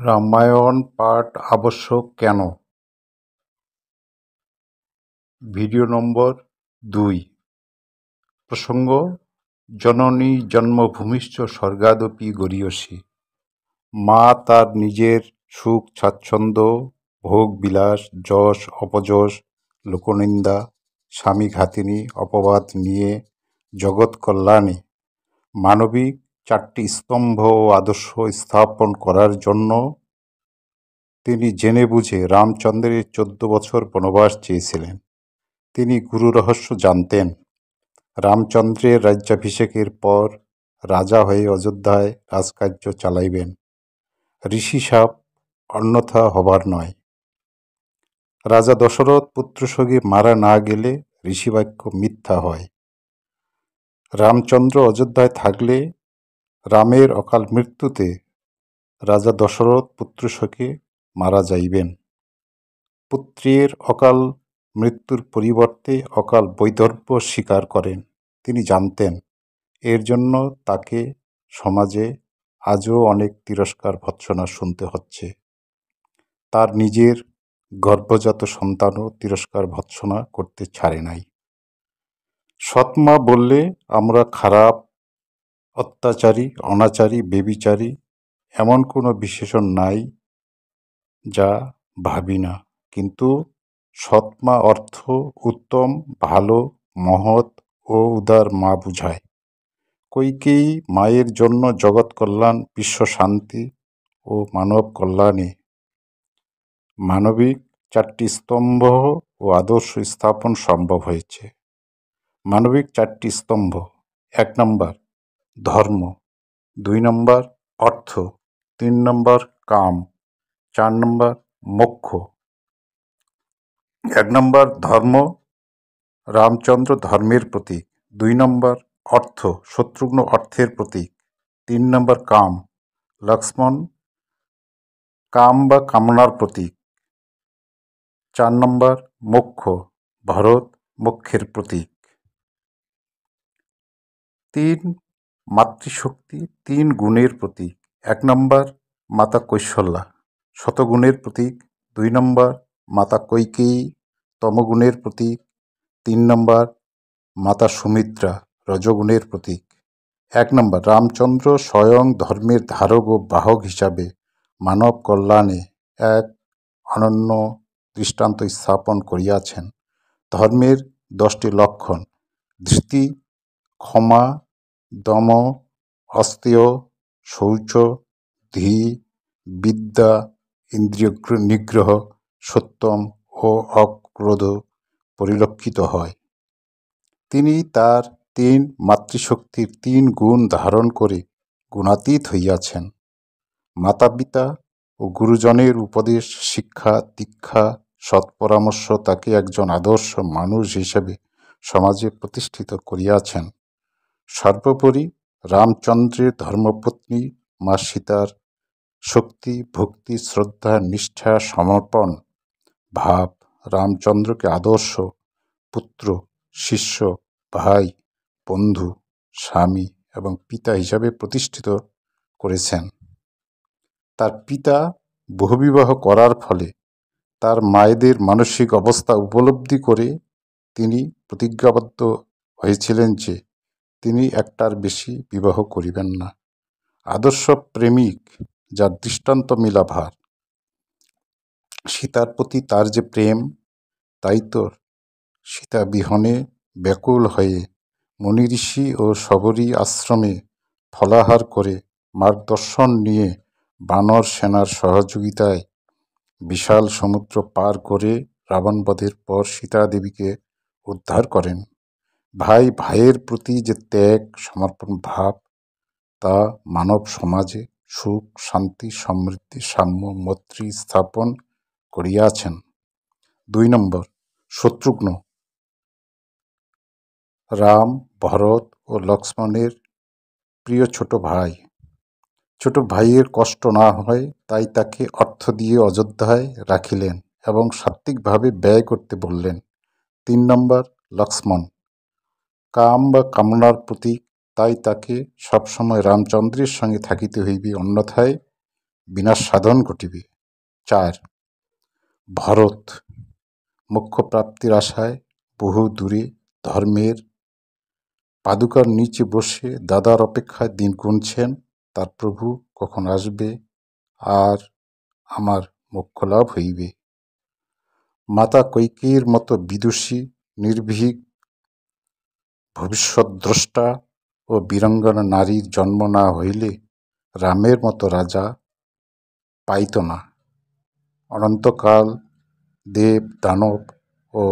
রামায়ণ পাঠ আবশ্যক কেন? ভিডিও নম্বর 2। প্রসঙ্গ: জননী জন্মভূমিশ্চ স্বর্গাদপি গরীয়সী। মা তার নিজের সুখ স্বাচ্ছন্দ্য, ভোগ-বিলাস, যশ অপযশ, লোকনিন্দা, স্বামীঘাতিনী অপবাদ নিয়ে জগৎ কল্যাণে মানবিক 4টি স্তম্ভ ও আদর্শ স্থাপন করার জন্য তিনি জেনে বুঝে রামচন্দ্রের 14 বছর বনবাস চেয়েছিলেন। তিনি গুরু রহস্য জানতেন। রামচন্দ্রের রাজ্যাভিষেকের পর রাজা হয়ে অযোধ্যায় রাজকার্য চালাইবেন। ঋষিশাপ অন্যথা হবার নয়। রাজা দশরথ পুত্রশোকে মারা না গেলে ঋষিবাক্য মিথ্যা হয়। রামচন্দ্র অযোধ্যায় থাকলে রামের অকাল মৃত্যুতে রাজা দশরথ পুত্রশোকে মারা যাইবেন। পুত্রের অকাল মৃত্যুর পরিবর্তে অকাল বৈধব্য স্বীকার করেন। তিনি জানতেন এর জন্য তাকে সমাজে আজও অনেক তিরস্কার ভর্ৎসনা শুনতে হচ্ছে। তার নিজের গর্ভজাত সন্তানও তিরস্কার ভর্ৎসনা করতে ছাড়ে নাই। সৎমা বললে আমরা খারাপ, অত্যাচারী, অনাচারী, বেবিচারী এমন কোনো বিশেষণ নাই যা ভাবি না, কিন্তু সৎমা অর্থ উত্তম, ভালো, মহৎ ও উদার মা বুঝায়। কইকেয়ী মায়ের জন্য জগৎ কল্যাণ, বিশ্ব শান্তি ও মানব কল্যাণে মানবিক 4টি স্তম্ভ ও আদর্শ স্থাপন সম্ভব হয়েছে। মানবিক 4টি স্তম্ভ: 1 নম্বর ধর্ম, 2 নম্বর অর্থ, 3 নম্বর কাম, 4 নম্বর মোক্ষ। 1 নম্বর ধর্ম, রামচন্দ্র ধর্মের প্রতীক। 2 নম্বর অর্থ, শত্রুঘ্ন অর্থের প্রতীক। 3 নম্বর কাম, লক্ষ্মণ কাম বা কামনার প্রতীক। 4 নম্বর মোক্ষ, ভরত মোক্ষের প্রতীক। 3 মাতৃশক্তি, 3 গুণের প্রতীক। 1 নম্বর মাতা কৌশল্যা, শতগুণের প্রতীক। 2 নম্বর মাতা কৈকেয়ী, তমগুণের প্রতীক। 3 নম্বর মাতা সুমিত্রা, রজগুণের প্রতীক। 1 নম্বর রামচন্দ্র স্বয়ং ধর্মের ধারক ও বাহক হিসাবে মানব কল্যাণে এক অনন্য দৃষ্টান্ত স্থাপন করিয়াছেন। ধর্মের 10টি লক্ষণ: ধৃতি, ক্ষমা, দম, অস্তেয়, শৌচ, ধী, বিদ্যা, ইন্দ্রিয় নিগ্রহ, সত্যম ও অক্রোধ পরিলক্ষিত হয়। তিনি তার 3 মাতৃশক্তির 3 গুণ ধারণ করে গুণাতীত হইয়াছেন। মাতা পিতা ও গুরুজনের উপদেশ, শিক্ষা, দীক্ষা, সৎপরামর্শ তাকে একজন আদর্শ মানুষ হিসেবে সমাজে প্রতিষ্ঠিত করিয়াছেন। সর্বোপরি রামচন্দ্রের ধর্মপত্নী মা সীতার শক্তি, ভক্তি, শ্রদ্ধা, নিষ্ঠা, সমর্পণ ভাব রামচন্দ্রকে আদর্শ পুত্র, শিষ্য, ভাই, বন্ধু, স্বামী এবং পিতা হিসাবে প্রতিষ্ঠিত করেছেন। তার পিতা বহুবিবাহ করার ফলে তার মায়েদের মানসিক অবস্থা উপলব্ধি করে তিনি প্রতিজ্ঞাবদ্ধ হয়েছিলেন যে তিনি একটার বেশি বিবাহ করিবেন না। আদর্শ প্রেমিক, যার দৃষ্টান্ত মিলা ভার। সীতার প্রতি তার যে প্রেম, তাই তো সীতা বিহনে ব্যাকুল হয়ে মুনি ঋষি ও শবরী আশ্রমে ফলাহার করে মার্গদর্শন নিয়ে বানর সেনার সহযোগিতায় বিশাল সমুদ্র পার করে রাবণবধের পর সীতা দেবীকে উদ্ধার করেন। ভাই ভাইয়ের প্রতি যে ত্যাগ, সমর্পণ ভাব, তা মানব সমাজে সুখ, শান্তি, সমৃদ্ধি, সাম্য, মৈত্রী স্থাপন করিয়াছেন। 2 নম্বর শত্রুঘ্ন, রাম, ভরত ও লক্ষ্মণের প্রিয় ছোট ভাই। ছোট ভাইয়ের কষ্ট না হয় তাই তাকে অর্থ দিয়ে অযোধ্যায় রাখিলেন এবং সাত্ত্বিকভাবে ব্যয় করতে বললেন। 3 নম্বর লক্ষ্মণ, কাম বা কামনার প্রতীক, তাই তাকে সবসময় রামচন্দ্রের সঙ্গে থাকিতে হইবে, অন্যথায় বিনাশ সাধন ঘটিবে। 4. ভরত মোক্ষপ্রাপ্তির আশায় বহু দূরে ধর্মের পাদুকার নিচে বসে দাদার অপেক্ষায় দিন গুনছেন, তার প্রভু কখন আসবে আর আমার মোক্ষলাভ হইবে। মাতা কৈকেয়ীর মতো বিদুষী, নির্ভীক, ভবিষ্যদ্দ্রষ্টা ও বীরাঙ্গনা নারীর জন্ম না হইলে রামের মতো রাজা পাইত না। অনন্তকাল দেব, দানব ও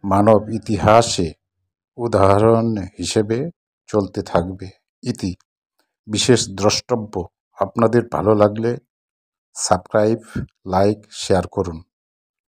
মানব ইতিহাসে উদাহরণ হিসেবে চলতে থাকবে। ইতি। বিশেষ দ্রষ্টব্য। আপনাদের ভালো লাগলে সাবস্ক্রাইব, লাইক, শেয়ার করুন।